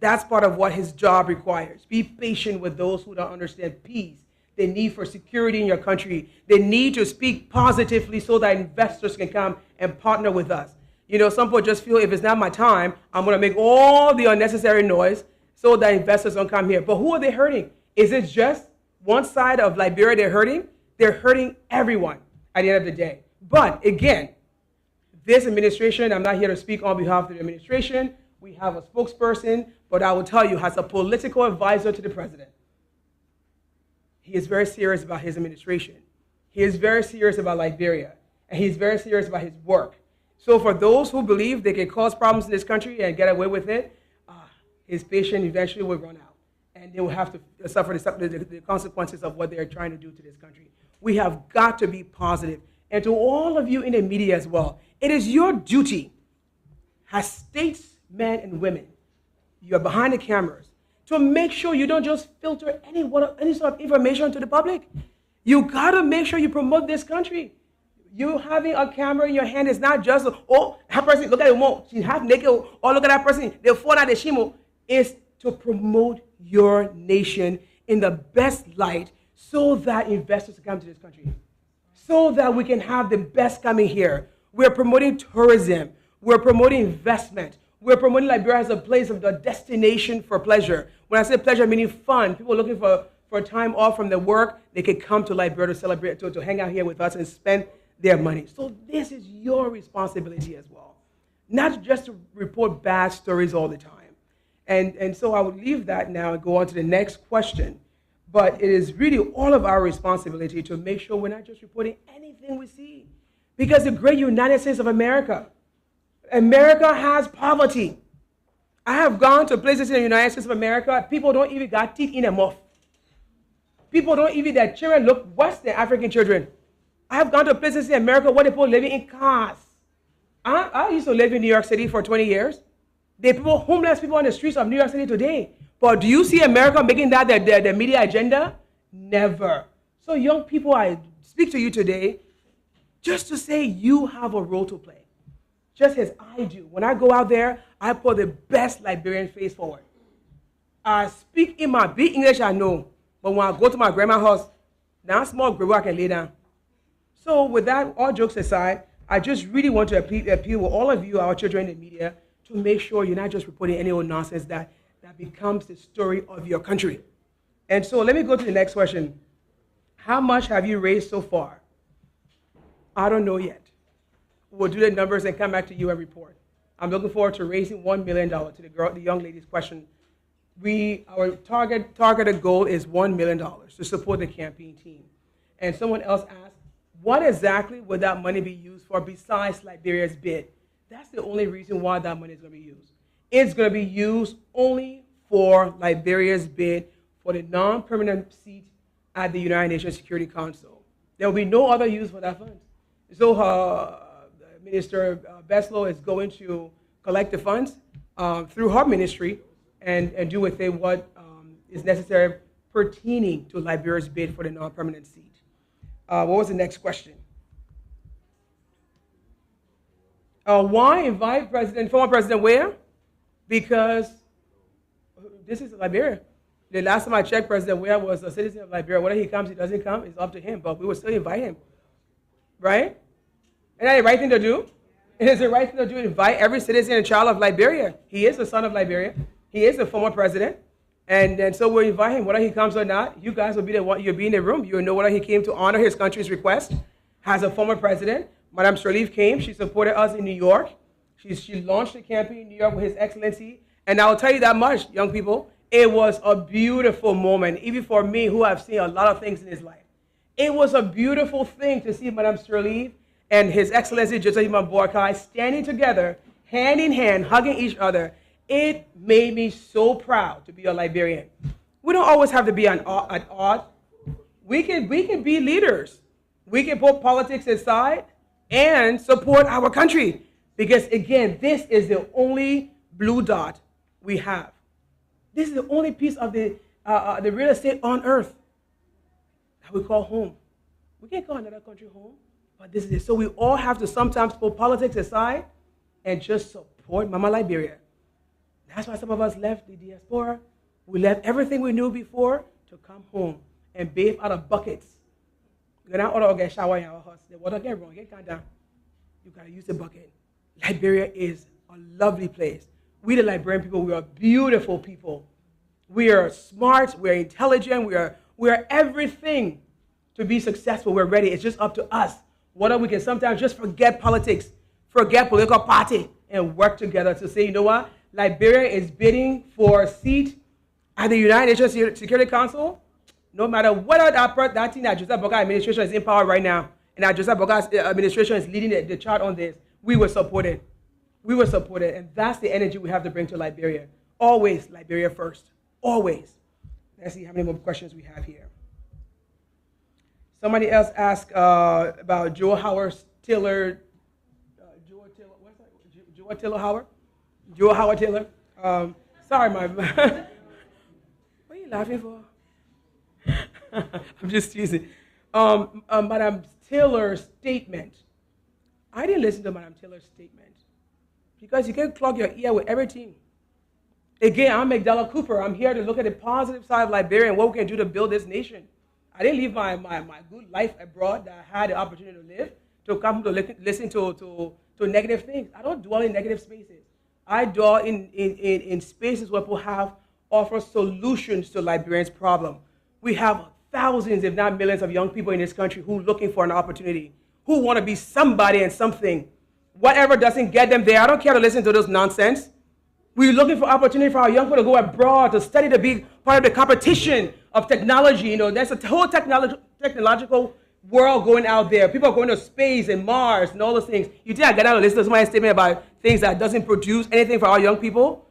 That's part of what his job requires. Be patient with those who don't understand peace, the need for security in your country, the need to speak positively so that investors can come and partner with us. You know, some people just feel if it's not my time, I'm going to make all the unnecessary noise so that investors don't come here. But who are they hurting? Is it just one side of Liberia they're hurting? They're hurting everyone at the end of the day. But again, this administration, I'm not here to speak on behalf of the administration. We have a spokesperson, but I will tell you, as a political advisor to the president, he is very serious about his administration. He is very serious about Liberia, and he's very serious about his work. So for those who believe they can cause problems in this country and get away with it, his patience eventually will run out, and they will have to suffer the consequences of what they're trying to do to this country. We have got to be positive. And to all of you in the media as well, it is your duty as statesmen and women, you are behind the cameras, to make sure you don't just filter any sort of information to the public. You got to make sure you promote this country. You having a camera in your hand is not just, oh, that person, look at her, she's half naked, or look at that person, they'll fall out the shimo. It's to promote your nation in the best light so that investors can come to this country, so that we can have the best coming here. We're promoting tourism. We're promoting investment. We're promoting Liberia as a place of the destination for pleasure. When I say pleasure, meaning fun. People looking for time off from their work, they can come to Liberia to celebrate, to hang out here with us and spend their money. So this is your responsibility as well. Not just to report bad stories all the time. And so I would leave that now and go on to the next question. But it is really all of our responsibility to make sure we're not just reporting anything we see. Because the great United States of America has poverty. I have gone to places in the United States of America, people don't even got teeth in their mouth. People don't even, their children look worse than African children. I have gone to places in America where people living in cars. I used to live in New York City for 20 years. There are people, homeless people on the streets of New York City today. But do you see America making that their media agenda? Never. So young people, I speak to you today just to say you have a role to play. Just as I do. When I go out there, I put the best Liberian face forward. I speak in my big English, I know. But when I go to my grandma's house, now small group I can lay down. So with that, all jokes aside, I just really want to appeal with all of you, our children in the media, to make sure you're not just reporting any old nonsense that becomes the story of your country. And so let me go to the next question. How much have you raised so far? I don't know yet. We'll do the numbers and come back to you and report. I'm looking forward to raising $1 million to the young lady's question. Our targeted goal is $1 million to support the campaign team. And someone else asked, what exactly would that money be used for besides Liberia's bid? That's the only reason why that money is going to be used. It's going to be used only for Liberia's bid for the non-permanent seat at the United Nations Security Council. There will be no other use for that fund. So Minister Beslow is going to collect the funds through her ministry and do with it what is necessary pertaining to Liberia's bid for the non-permanent seat. What was the next question? Why invite former President where? Because this is Liberia. The last time I checked, President Ware was a citizen of Liberia. Whether he comes, he doesn't come, it's up to him. But we will still invite him. Right? Isn't that the right thing to do? It is the right thing to do to invite every citizen and child of Liberia. He is the son of Liberia. He is the former president. And so we'll invite him. Whether he comes or not, you guys will be the one. You'll be in the room. You'll know whether he came to honor his country's request as a former president. Madame Sirleaf came. She supported us in New York. She launched the campaign in New York with His Excellency. And I'll tell you that much, young people. It was a beautiful moment, even for me, who have seen a lot of things in his life. It was a beautiful thing to see Madame Sirleaf and His Excellency Borkai standing together, hand in hand, hugging each other. It made me so proud to be a Liberian. We don't always have to be at odds. We can be leaders. We can put politics aside and support our country. Because again, this is the only blue dot we have. This is the only piece of the real estate on earth that we call home. We can't call another country home, but this is it. So we all have to sometimes put politics aside and just support Mama Liberia. That's why some of us left the diaspora. We left everything we knew before to come home and bathe out of buckets. You don't order to get shower in our house. The water get wrong, get calm down. You gotta use the bucket. Liberia is a lovely place. We the Liberian people, we are beautiful people. We are smart, we are intelligent, we are everything to be successful. We're ready. It's just up to us. Whether we can sometimes just forget politics, forget political party, and work together to say, you know what? Liberia is bidding for a seat at the United Nations Security Council. No matter whether that thing that Joseph Borkai administration is in power right now, and that Joseph Borkai's administration is leading the chart on this, we will support it. We will support it, and that's the energy we have to bring to Liberia. Always Liberia first. Always. Let's see how many more questions we have here. Somebody else asked about Joe Howard Taylor. Joe Taylor Howard? Joe Howard Taylor. Sorry, my. What are you laughing for? I'm just teasing. Madam Taylor's statement. I didn't listen to Madam Taylor's statement because you can clog your ear with everything. Again, I'm Macdella Cooper. I'm here to look at the positive side of Liberia and what we can do to build this nation. I didn't leave my good life abroad that I had the opportunity to live to come to listen to negative things. I don't dwell in negative spaces. I dwell in spaces where people offer solutions to Liberians' problem. We have thousands, if not millions, of young people in this country who are looking for an opportunity, who want to be somebody and something. Whatever doesn't get them there, I don't care to listen to those nonsense. We're looking for opportunity for our young people to go abroad, to study, to be part of the competition of technology. You know, there's a whole technological world going out there. People are going to space and Mars and all those things. You think I get out and listen to somebody's statement about things that doesn't produce anything for our young people?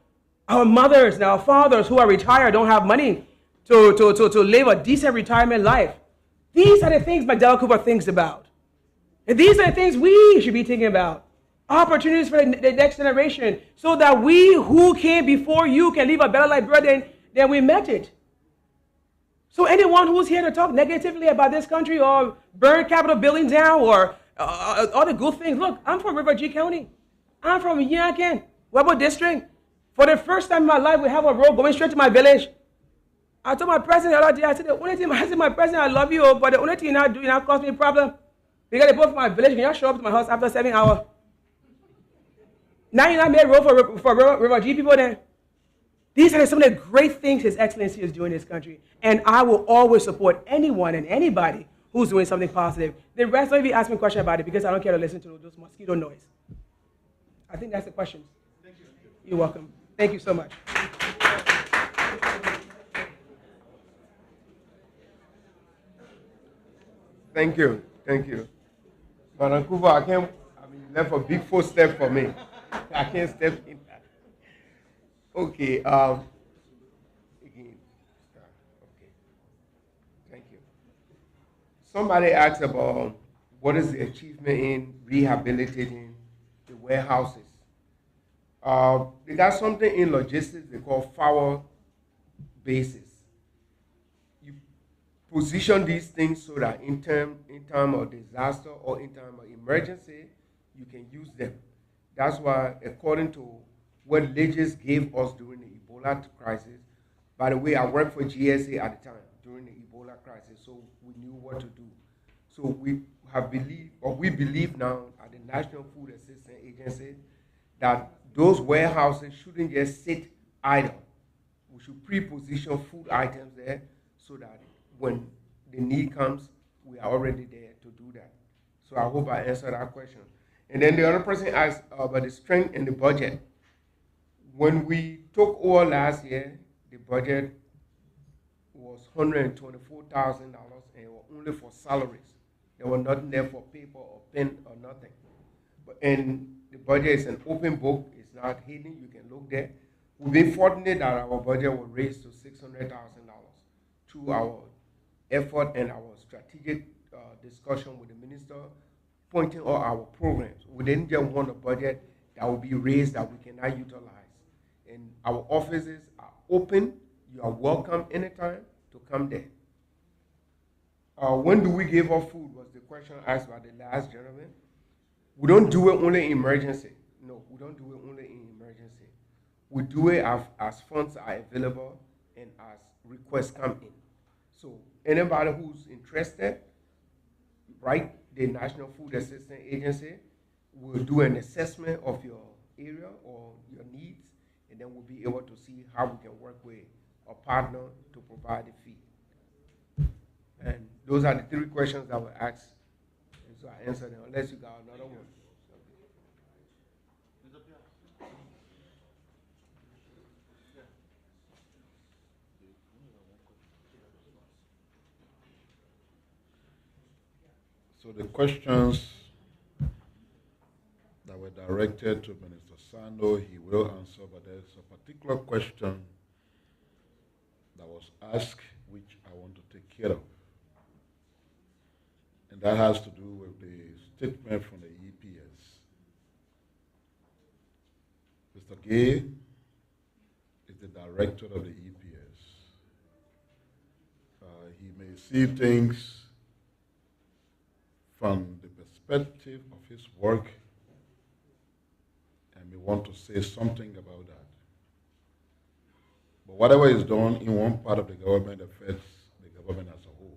Our mothers and our fathers who are retired don't have money to live a decent retirement life. These are the things Macdella Cooper thinks about. And these are the things we should be thinking about. Opportunities for the next generation so that we who came before you can live a better life than we met it. So anyone who's here to talk negatively about this country or burn Capitol building down or all the good things, look, I'm from River G County. I'm from Yankin, Weber District. For the first time in my life, we have a road going straight to my village. I told my president the other day, I said, the only thing, I said, my president, I love you, but the only thing you're not doing, you're not cause me a problem. Because they both from my village, can you show up to my house after 7 hours? Now you're not made road for River G people then. These are some of the great things His Excellency is doing in this country. And I will always support anyone and anybody who's doing something positive. The rest, don't even ask me a question about it because I don't care to listen to those mosquito noise. I think that's the questions. Thank you. You're welcome. Thank you so much. Thank you. Thank you. Madam Cooper, you left a big footstep for me. I can't step in that. Okay. Again. Okay. Thank you. Somebody asked about what is the achievement in rehabilitating the warehouses. They got something in logistics they call forward bases. You position these things so that in time of disaster or in time of emergency, you can use them. That's why, according to what Legis gave us during the Ebola crisis, by the way, I worked for GSA at the time during the Ebola crisis, so we knew what to do. So we believe now at the National Food Assistance Agency that those warehouses shouldn't just sit idle. We should pre-position food items there so that when the need comes, we are already there to do that. So I hope I answered that question. And then the other person asked about the strength in the budget. When we took over last year, the budget was $124,000 and it was only for salaries. There was nothing there for paper or pen or nothing. And the budget is an open book. It's not hidden. You can look there. We've been fortunate that our budget was raised to $600,000 through our effort and our strategic discussion with the minister, pointing out our programs. We didn't just want a budget that will be raised that we cannot utilize. And our offices are open. You are welcome anytime to come there. When do we give up food was the question asked by the last gentleman. We don't do it only in emergency. No, we don't do it only in emergency. We do it as funds are available and as requests come in. So anybody who's interested, write the National Food Assistance Agency. We'll do an assessment of your area or your needs, and then we'll be able to see how we can work with a partner to provide the feed. And those are the three questions that were asked. And so I answered them, unless you got another one. So the questions that were directed to Minister Sando, he will answer, but there's a particular question that was asked which I want to take care of. And that has to do with the statement from the EPS. Mr. Gay is the director of the EPS. He may see things from the perspective of his work and may want to say something about that. But whatever is done in one part of the government affects the government as a whole.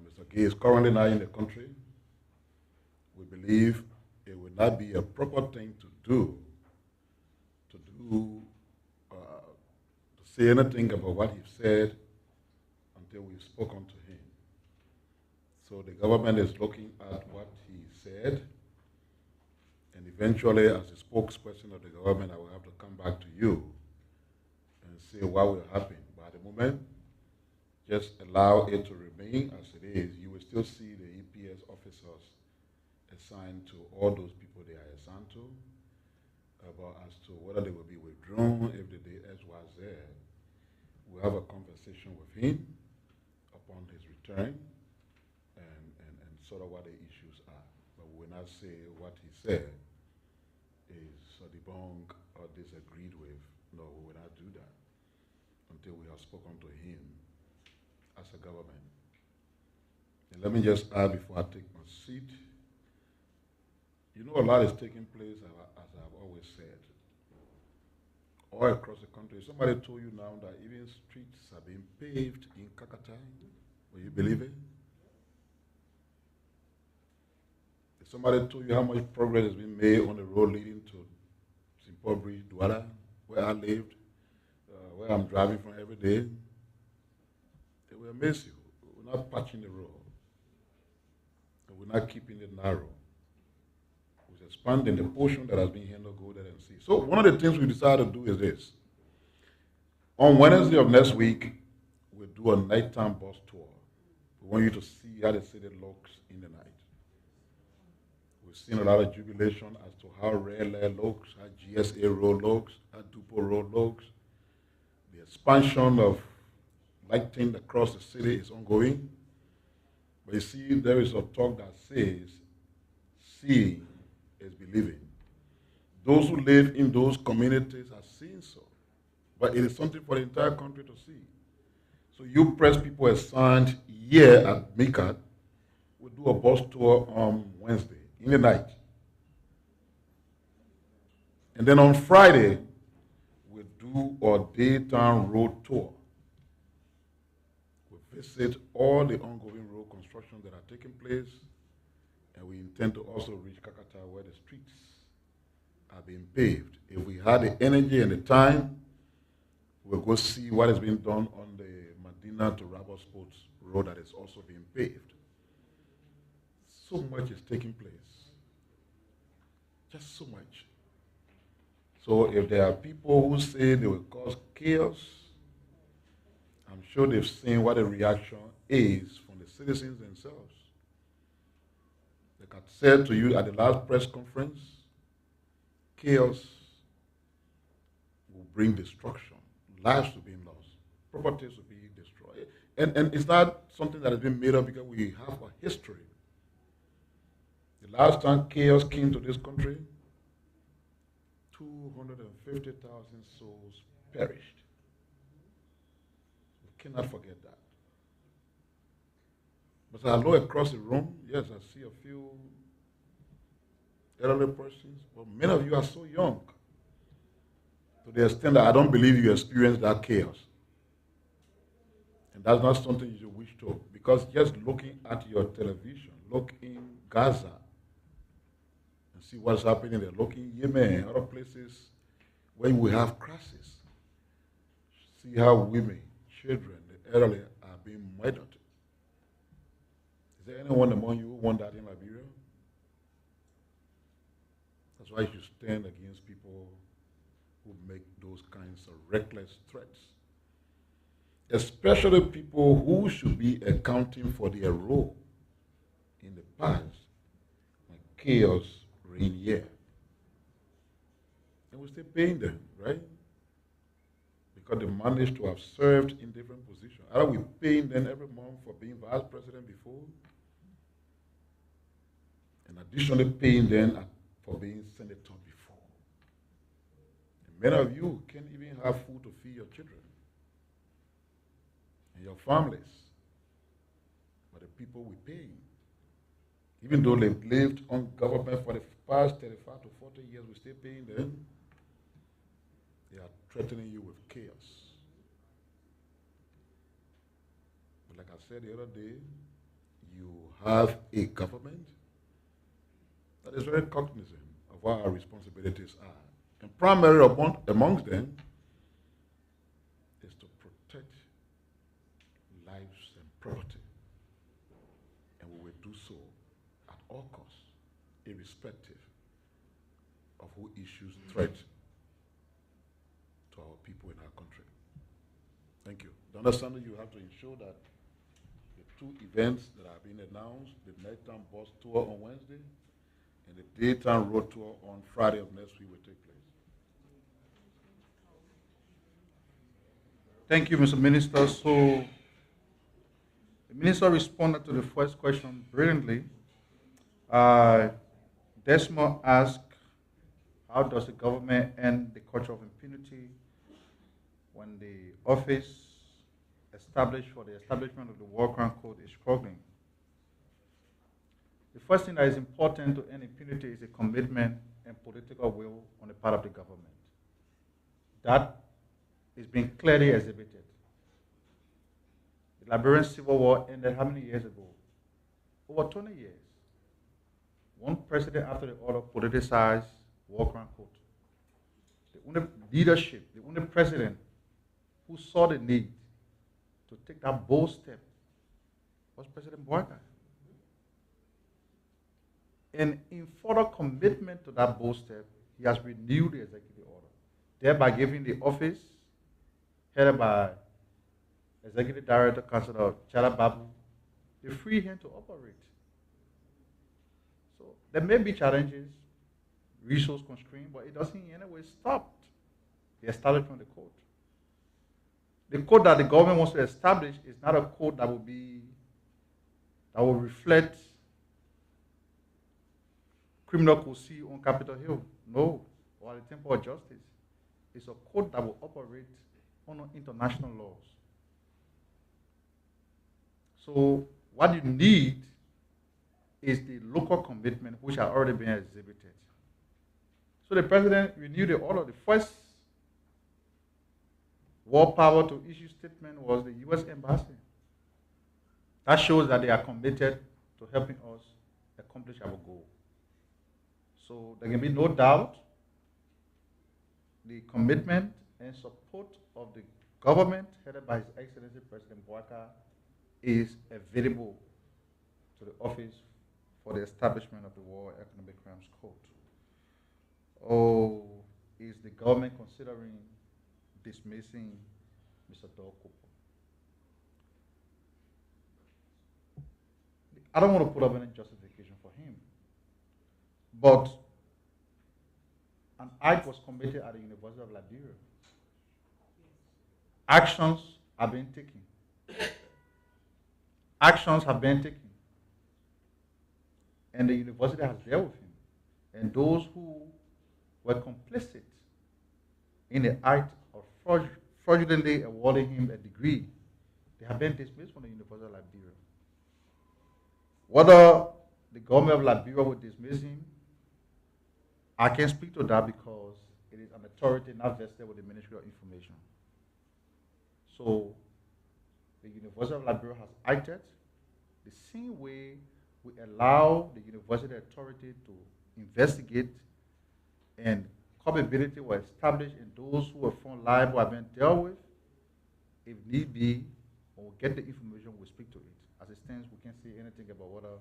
Mr. Gay is currently not in the country. We believe it would not be a proper thing to say anything about what he said until we've spoken to him. So the government is looking at what he said, and eventually, as the spokesperson of the government, I will have to come back to you and say what will happen. But at the moment, just allow it to remain as it is. You will still see the EPS officers assigned to all those people they are assigned to. But as to whether they will be withdrawn if the DS was there, we'll have a conversation with him upon his return and sort of what the issues are. But we will not say what he said is debunked or disagreed with. No, we will not do that. until we have spoken to him as a government. And let me just add before I take my seat, you know a lot is taking place, as I've always said, all across the country. Somebody told you now that even streets are being paved in Kakata. Will you believe it? If somebody told you how much progress has been made on the road leading to Simple Bridge, Douala, where I lived, where I'm driving from every day, they will amaze you. We're not patching the road. And we're not keeping it narrow. We're expanding the portion that has been handled, go there and see. So one of the things we decided to do is this. On Wednesday of next week, we'll do a nighttime bus tour. We want you to see how the city looks in the night. We've seen a lot of jubilation as to how Red Lair looks, how GSA Road looks, how Dupo Road looks. The expansion of lighting across the city is ongoing. But you see, there is a talk that says, seeing is believing. Those who live in those communities are seeing so. But it is something for the entire country to see. So you press people assigned here at MICAT, we'll do a bus tour on Wednesday, in the night. And then on Friday, we'll do a daytime road tour. We'll visit all the ongoing road construction that are taking place, and we intend to also reach Kakata where the streets are being paved. If we had the energy and the time, we'll go see what is being done on the Medina to Rubber Sports Road that is also being paved. So much is taking place. Just so much. So if there are people who say they will cause chaos, I'm sure they've seen what the reaction is from the citizens themselves. Like I said to you at the last press conference, chaos will bring destruction. Lives will be lost. Properties will be destroyed. And it's not something that has been made up because we have a history. The last time chaos came to this country, 250,000 souls perished. We cannot forget that. But as I look across the room, yes, I see a few elderly persons, but many of you are so young, to the extent that I don't believe you experienced that chaos. And that's not something you should wish to, because just looking at your television, look in Gaza, and see what's happening there, look in Yemen, other places where we have crisis. See how women, children, the elderly are being murdered. Is there anyone among you who want that in Liberia? That's why you should stand against people who make those kinds of reckless threats. Especially people who should be accounting for their role in the past when chaos reigned here. And we're still paying them, right? Because they managed to have served in different positions. Are we paying them every month for being vice president before? And additionally paying them for being senator before. And many of you can't even have food to feed your children and your families. But the people we pay, even though they've lived on government for the past 35 to 40 years, we're still paying them. They are threatening you with chaos. But like I said the other day, you have a government that is very cognizant of what our responsibilities are. And primarily amongst them is to protect lives and property. And we will do so at all costs, irrespective of who issues threat to our people in our country. Thank you. The understanding you have to ensure that the two events that have been announced, the nighttime bus tour on Wednesday and the daytime road tour on Friday of next week will take place. Thank you, Mr. Minister. So the minister responded to the first question brilliantly. Desmond asked, how does the government end the culture of impunity when the office established for the establishment of the War Crime Code is struggling, the first thing that is important to end impunity is a commitment and political will on the part of the government. That is being clearly exhibited. The Liberian Civil War ended how many years ago? Over 20 years. One president after the other politicized War Crime Code. The only leadership, the only president who saw the need to take that bold step was President Borkai. And in further commitment to that bold step, he has renewed the executive order, thereby giving the office headed by Executive Director, Councilor Chala Babu, the free hand to operate. So there may be challenges, resource constraint, but it doesn't in any way stop the establishment of the code. The code that the government wants to establish is not a code that will reflect criminal code C on Capitol Hill. No, or the Temple of Justice. It's a code that will operate under international laws. So what you need is the local commitment which has already been exhibited. So the president renewed the order. The first war power to issue statement was the U.S. Embassy. That shows that they are committed to helping us accomplish our goal. So there can be no doubt the commitment and support of the government headed by His Excellency President Boakai is available to the office for the establishment of the War Economic Crimes Code. Oh, is the government considering dismissing Mr. Dokupo? I don't want to put up any justification for him, but an act was committed at the University of Liberia. Actions are being taken. Actions have been taken. And the university has dealt with him. And those who were complicit in the act of fraudulently awarding him a degree, they have been dismissed from the University of Liberia. Whether the government of Liberia would dismiss him, I can't speak to that because it is an authority not vested with the Ministry of Information. So the University of Liberia has acted the same way we allow the university authority to investigate, and culpability was established in those who were found liable have been dealt with. If need be, when we get the information, we'll speak to it. As it stands, we can't say anything about whether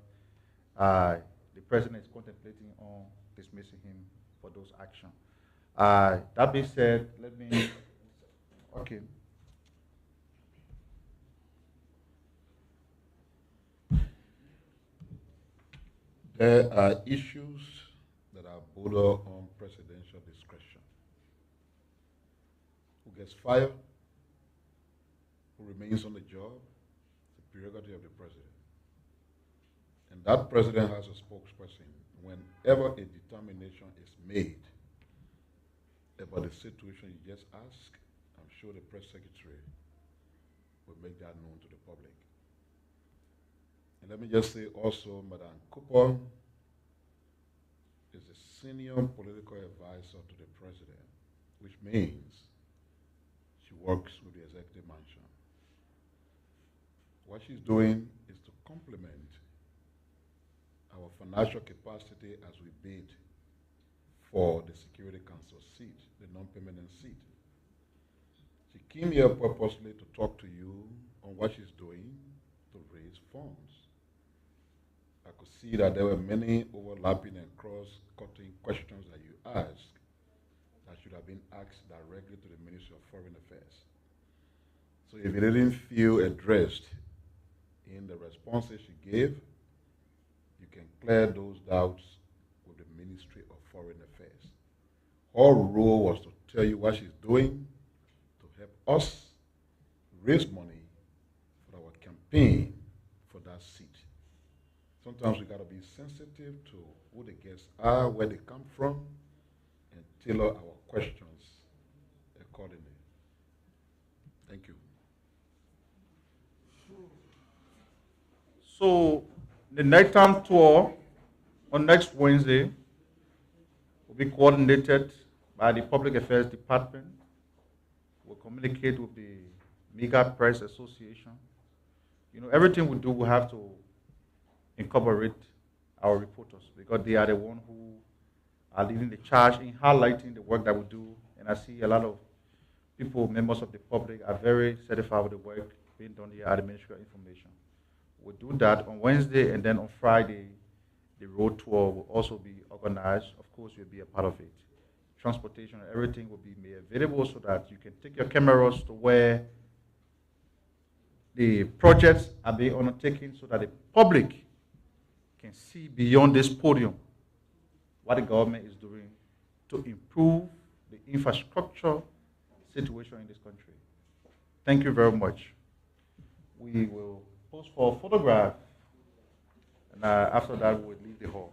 the president is contemplating on dismissing him for those actions. That being said, let me, okay. There are issues that are border on presidential discretion. Who gets fired, who remains on the job, it's the prerogative of the president. And that president has a spokesperson. Whenever a determination is made about the situation you just asked, I'm sure the press secretary will make that known to the public. And let me just say also, Madam Cooper is the senior political advisor to the president, which means she works with the executive mansion. What she's doing is to complement our financial capacity as we bid for the Security Council seat, the non-permanent seat. She came here purposely to talk to you on what she's doing to raise funds. I could see that there were many overlapping and cross-cutting questions that you asked that should have been asked directly to the Ministry of Foreign Affairs. So if you didn't feel addressed in the responses she gave, you can clear those doubts with the Ministry of Foreign Affairs. Her role was to tell you what she's doing to help us raise money for our campaign for that seat. Sometimes we got to be sensitive to who the guests are, where they come from, and tailor our questions accordingly. Thank you. So the nighttime tour on next Wednesday will be coordinated by the Public Affairs Department. We'll communicate with the MICAT Press Association. Everything we do, we have to incorporate our reporters because they are the ones who are leading the charge in highlighting the work that we do. And I see a lot of people, members of the public, are very satisfied with the work being done here at the Ministry of Information. We'll do that on Wednesday, and then on Friday, the road tour will also be organized. Of course, you'll be a part of it. Transportation and everything will be made available so that you can take your cameras to where the projects are being undertaken so that the public can see beyond this podium what the government is doing to improve the infrastructure situation in this country. Thank you very much. We will pose for a photograph, and after that, we will leave the hall.